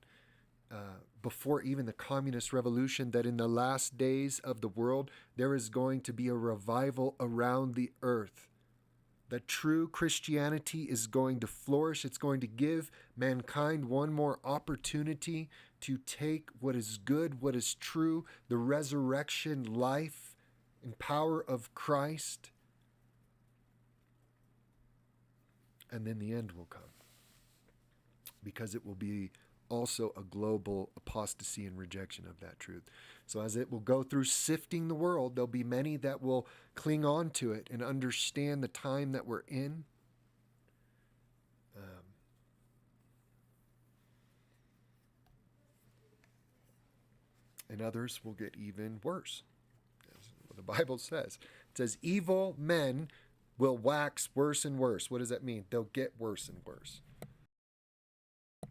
before even the communist revolution, that in the last days of the world, there is going to be a revival around the earth. That true Christianity is going to flourish. It's going to give mankind one more opportunity to take what is good, what is true, the resurrection life and power of Christ. And then the end will come. Because it will be also a global apostasy and rejection of that truth. So as it will go through sifting the world, there'll be many that will cling on to it and understand the time that we're in. And others will get even worse. That's what the Bible says. It says, evil men will wax worse and worse. What does that mean? They'll get worse and worse.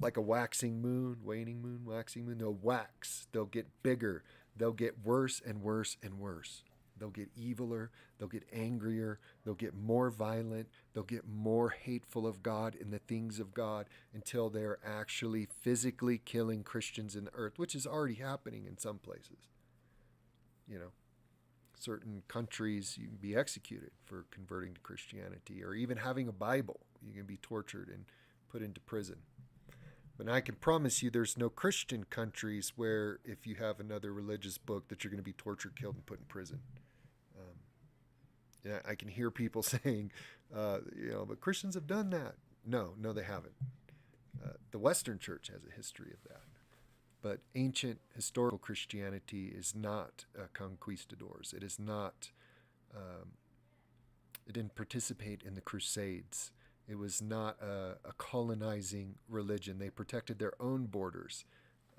Like a waxing moon, waning moon, waxing moon. They'll wax. They'll get bigger. They'll get worse and worse and worse. They'll get eviler. They'll get angrier. They'll get more violent. They'll get more hateful of God and the things of God until they're actually physically killing Christians in the earth, which is already happening in some places. You know, certain countries, you can be executed for converting to Christianity, or even having a Bible. You can be tortured and put into prison. But I can promise you there's no Christian countries where if you have another religious book that you're going to be tortured, killed, and put in prison. Yeah, I can hear people saying, but Christians have done that. No, they haven't. The Western Church has a history of that. But ancient historical Christianity is not conquistadors. It is not, it didn't participate in the Crusades. It was not a colonizing religion. They protected their own borders.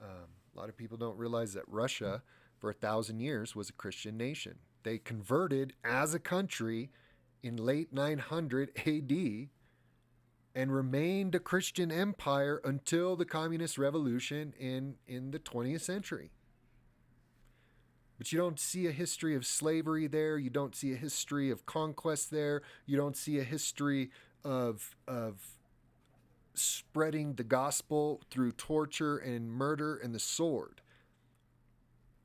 A lot of people don't realize that Russia, for 1,000 years, was a Christian nation. They converted as a country in late 900 AD and remained a Christian empire until the communist revolution in the 20th century. But you don't see a history of slavery there. You don't see a history of conquest there. You don't see a history of spreading the gospel through torture and murder and the sword.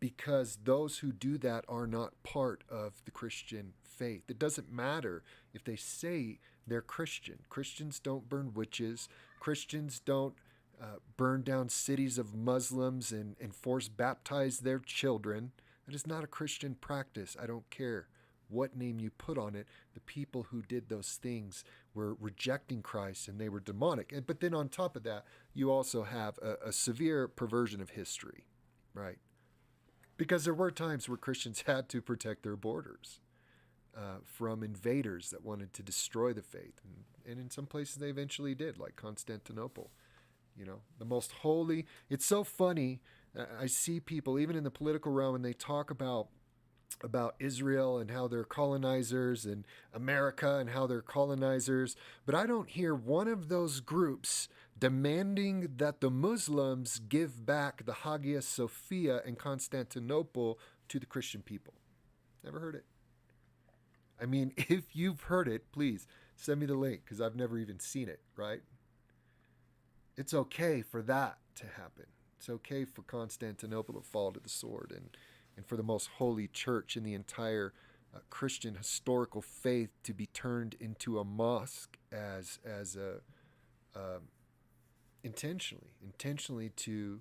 Because those who do that are not part of the Christian faith. It doesn't matter if they say they're Christian. Christians don't burn witches. Christians don't burn down cities of Muslims and force baptize their children. That is not a Christian practice. I don't care what name you put on it. The people who did those things were rejecting Christ and they were demonic. But then on top of that, you also have a severe perversion of history, right? Because there were times where Christians had to protect their borders from invaders that wanted to destroy the faith. And in some places they eventually did, like Constantinople. You know, the most holy. It's so funny. I see people, even in the political realm, and they talk about about Israel and how they're colonizers and America and how they're colonizers, but I don't hear one of those groups demanding that the Muslims give back the Hagia Sophia in Constantinople to the Christian people. Never heard it. I mean, if you've heard it, please send me the link because I've never even seen it, right? It's okay for that to happen. It's okay for Constantinople to fall to the sword and for the most holy church in the entire Christian historical faith to be turned into a mosque as a intentionally to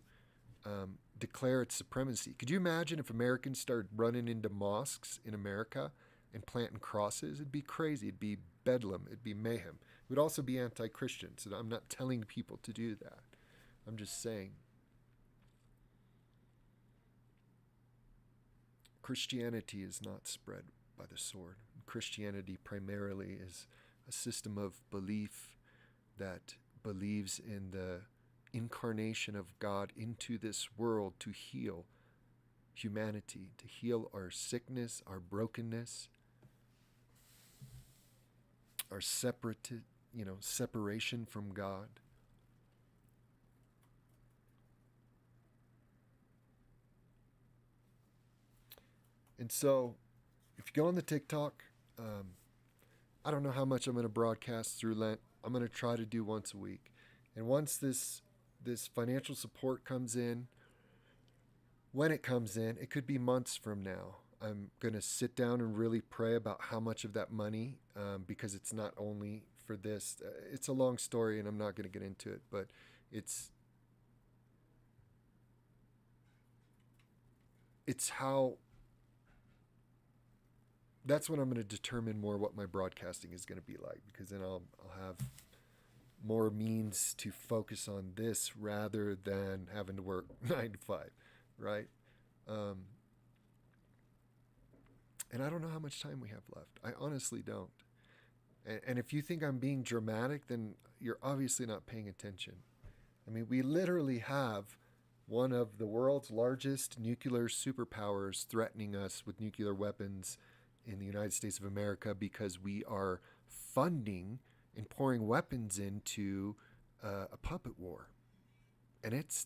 declare its supremacy. Could you imagine if Americans started running into mosques in America and planting crosses? It'd be crazy. It'd be bedlam. It'd be mayhem. It would also be anti-Christian. So I'm not telling people to do that. I'm just saying. Christianity is not spread by the sword. Christianity primarily is a system of belief that believes in the incarnation of God into this world to heal humanity, to heal our sickness, our brokenness, our separation from God. And so, if you go on the TikTok, I don't know how much I'm going to broadcast through Lent. I'm going to try to do once a week. And once this financial support comes in, when it comes in, it could be months from now. I'm going to sit down and really pray about how much of that money, because it's not only for this. It's a long story, and I'm not going to get into it, but it's how. That's when I'm going to determine more what my broadcasting is going to be like, because then I'll have more means to focus on this rather than having to work 9 to 5, right? And I don't know how much time we have left. I honestly don't. And if you think I'm being dramatic, then you're obviously not paying attention. I mean, we literally have one of the world's largest nuclear superpowers threatening us with nuclear weapons in the United States of America because we are funding and pouring weapons into a puppet war. And it's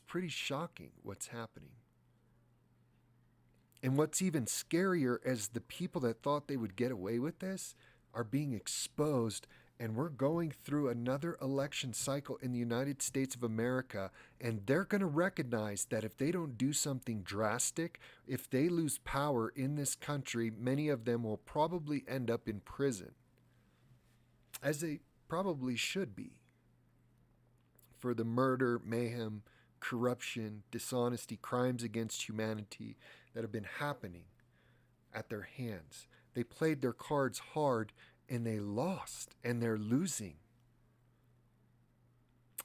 pretty shocking what's happening. And what's even scarier is the people that thought they would get away with this are being exposed, and we're going through another election cycle in the United States of America, and they're going to recognize that if they don't do something drastic, if they lose power in this country, many of them will probably end up in prison, as they probably should be, for the murder, mayhem, corruption, dishonesty, crimes against humanity that have been happening at their hands. They played their cards hard and they lost, and they're losing.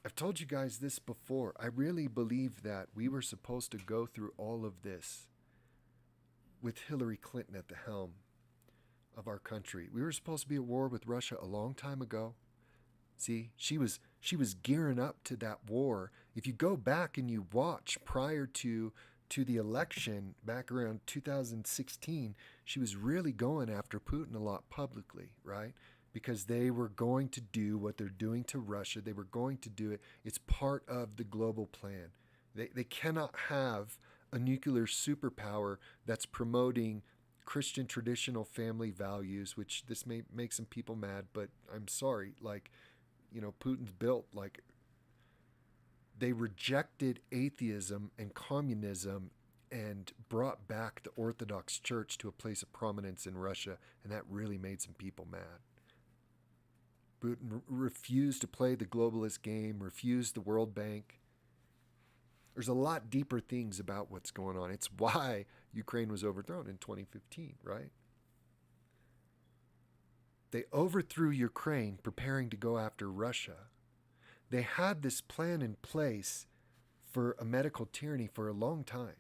I've told you guys this before. I really believe that we were supposed to go through all of this with Hillary Clinton at the helm of our country. We were supposed to be at war with Russia a long time ago. See, she was gearing up to that war. If you go back and you watch prior to the election back around 2016, she was really going after Putin a lot publicly, right? Because they were going to do what they're doing to Russia. They were going to do it. It's part of the global plan. They cannot have a nuclear superpower that's promoting Christian traditional family values, which this may make some people mad, but I'm sorry. Like, Putin's built like they rejected atheism and communism and brought back the Orthodox Church to a place of prominence in Russia, and that really made some people mad. Putin refused to play the globalist game, refused the World Bank. There's a lot deeper things about what's going on. It's why Ukraine was overthrown in 2015, right? They overthrew Ukraine preparing to go after Russia. They had this plan in place for a medical tyranny for a long time.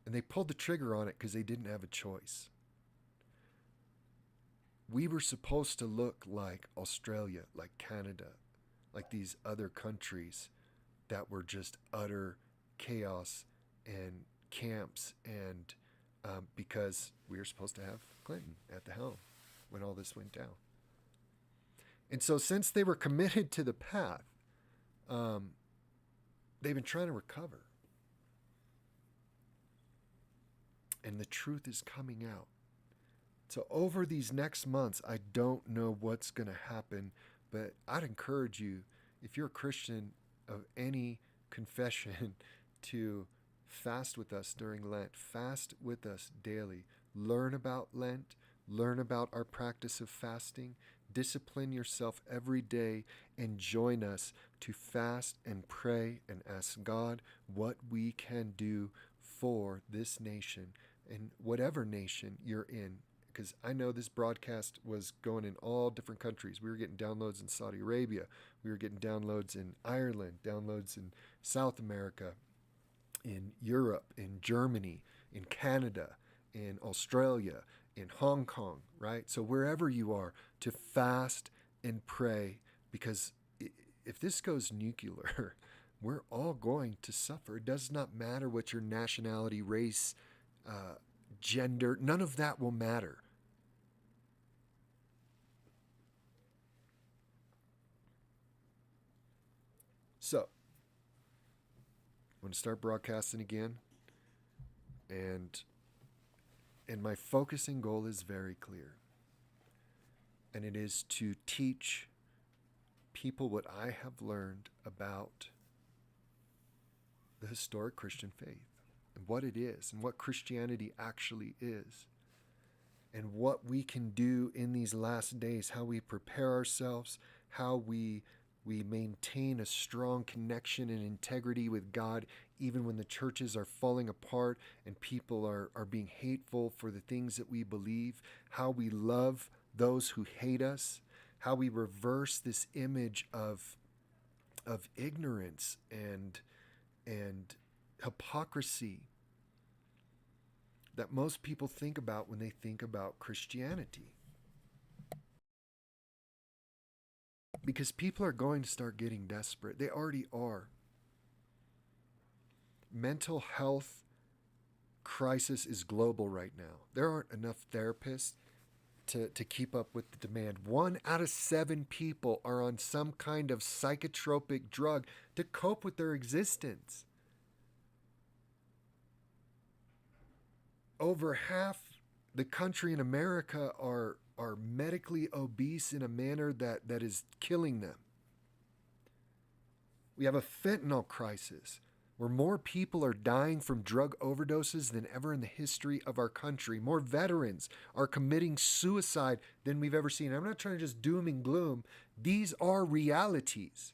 And they pulled the trigger on it because they didn't have a choice. We were supposed to look like Australia, like Canada, like these other countries that were just utter chaos and camps, and because we were supposed to have Clinton at the helm when all this went down. And so since they were committed to the path, they've been trying to recover. And the truth is coming out. So over these next months, I don't know what's going to happen, but I'd encourage you, if you're a Christian of any confession, to fast with us during Lent. Fast with us daily. Learn about Lent. Learn about our practice of fasting. Discipline yourself every day and join us to fast and pray and ask God what we can do for this nation and whatever nation you're in. Because I know this broadcast was going in all different countries. We were getting downloads in Saudi Arabia. We were getting downloads in Ireland, downloads in South America, in Europe, in Germany, in Canada, in Australia, in Hong Kong, right? So wherever you are, to fast and pray, because if this goes nuclear, we're all going to suffer. It does not matter what your nationality, race, gender, none of that will matter. So, I'm going to start broadcasting again, and my focusing goal is very clear, and it is to teach people what I have learned about the historic Christian faith and what it is and what Christianity actually is and what we can do in these last days, how we prepare ourselves, how we maintain a strong connection and integrity with God even when the churches are falling apart and people are being hateful for the things that we believe, how we love those who hate us, how we reverse this image of ignorance and hypocrisy that most people think about when they think about Christianity. Because people are going to start getting desperate. They already are. Mental health crisis is global right now. There aren't enough therapists to keep up with the demand. 1 out of 7 people are on some kind of psychotropic drug to cope with their existence. Over half the country in America are medically obese in a manner that is killing them. We have a fentanyl crisis where more people are dying from drug overdoses than ever in the history of our country. More veterans are committing suicide than we've ever seen. I'm not trying to just doom and gloom. These are realities,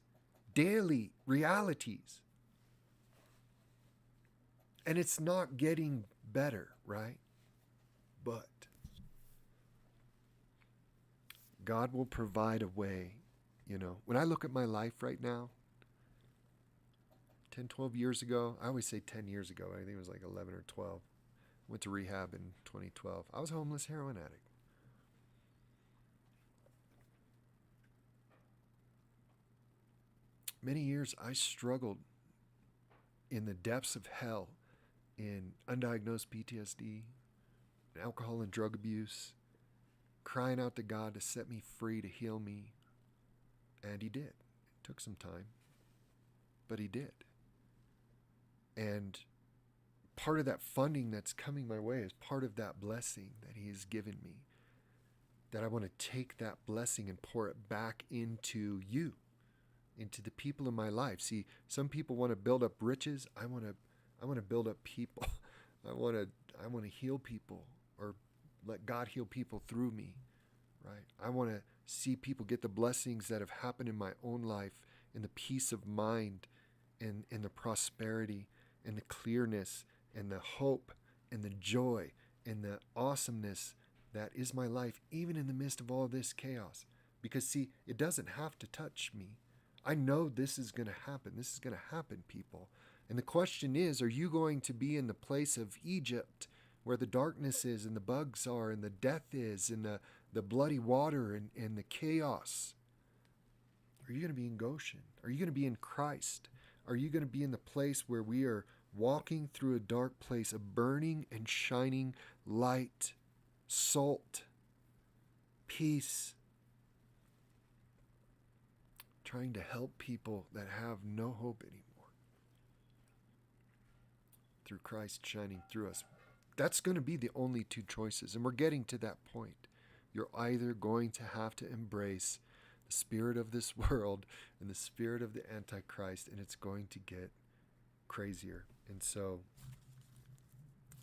daily realities. And it's not getting better, right? But God will provide a way. When I look at my life right now, 10, 12 years ago, I always say 10 years ago, I think it was like 11 or 12. Went to rehab in 2012. I was a homeless heroin addict. Many years I struggled in the depths of hell in undiagnosed PTSD, alcohol and drug abuse, crying out to God to set me free, to heal me. And He did. It took some time, but He did. And part of that funding that's coming my way is part of that blessing that He has given me, that I want to take that blessing and pour it back into you, into the people in my life. See, some people want to build up riches. I want to build up people. I want to heal people, or let God heal people through me, right? I want to see people get the blessings that have happened in my own life, and the peace of mind, and the prosperity, and the clearness, and the hope, and the joy, and the awesomeness that is my life, even in the midst of all this chaos. Because see, it doesn't have to touch me. I know this is going to happen. This is going to happen, people. And the question is, are you going to be in the place of Egypt, where the darkness is, and the bugs are, and the death is, and the bloody water, and the chaos? Are you going to be in Goshen? Are you going to be in Christ? Are you going to be in the place where we are walking through a dark place, a burning and shining light, salt, peace, trying to help people that have no hope anymore through Christ shining through us. That's going to be the only two choices, and we're getting to that point. You're either going to have to embrace the spirit of this world and the spirit of the Antichrist, and it's going to get crazier. And so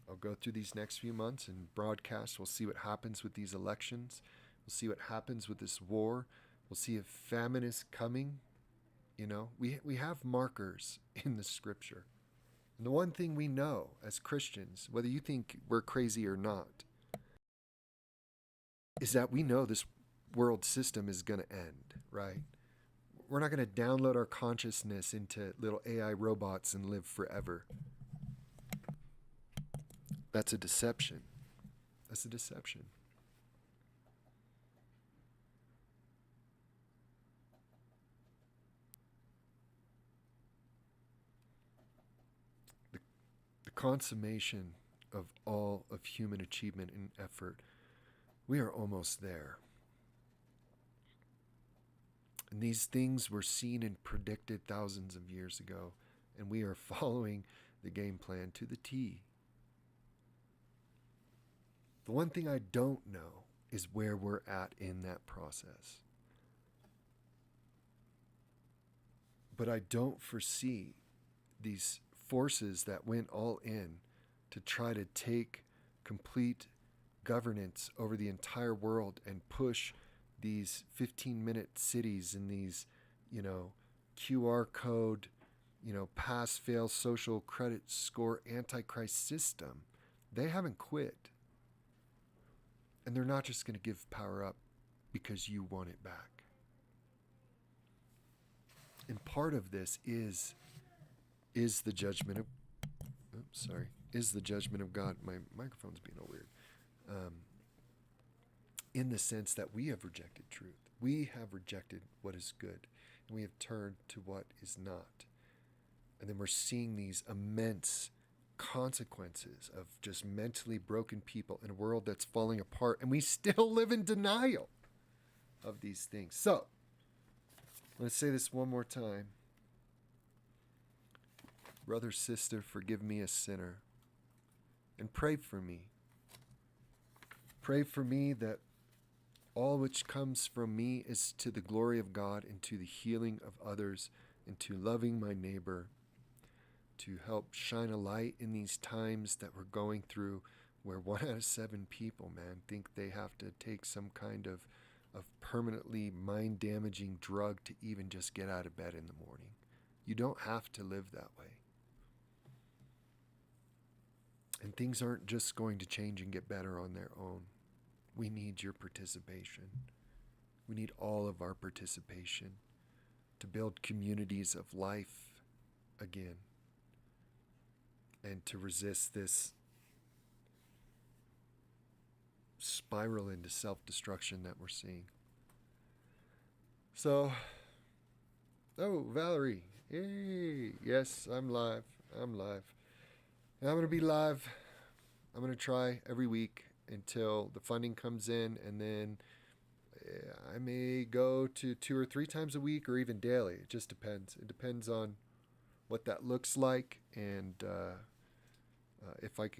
I'll go through these next few months and broadcast. We'll see what happens with these elections. We'll see what happens with this war. We'll see if famine is coming. You know, we have markers in the scripture. And the one thing we know as Christians, whether you think we're crazy or not, is that we know this world system is going to end, right? We're not going to download our consciousness into little AI robots and live forever. That's a deception. That's a deception. The consummation of all of human achievement and effort, we are almost there. And these things were seen and predicted thousands of years ago, and we are following the game plan to the T. The one thing I don't know is where we're at in that process. But I don't foresee these forces that went all in to try to take complete governance over the entire world and push these 15-minute cities and these, QR code, pass-fail social credit score antichrist system. They haven't quit. And they're not just going to give power up because you want it back. And part of this is the judgment of, is the judgment of God. My microphone's being all weird. In the sense that we have rejected truth. We have rejected what is good, and we have turned to what is not. And then we're seeing these immense consequences of just mentally broken people in a world that's falling apart, and we still live in denial of these things. So, let's say this one more time. Brother, sister, forgive me a sinner, and pray for me. Pray for me that all which comes from me is to the glory of God and to the healing of others and to loving my neighbor, to help shine a light in these times that we're going through, where 1 out of 7 people, man, think they have to take some kind of permanently mind-damaging drug to even just get out of bed in the morning. You don't have to live that way. And things aren't just going to change and get better on their own. We need your participation. We need all of our participation to build communities of life again and to resist this spiral into self-destruction that we're seeing. So, Valerie, hey, yes, I'm live. And I'm going to be live. I'm going to try every week until the funding comes in, and then I may go to 2 or 3 times a week or even daily. It just depends. It depends on what that looks like and if I can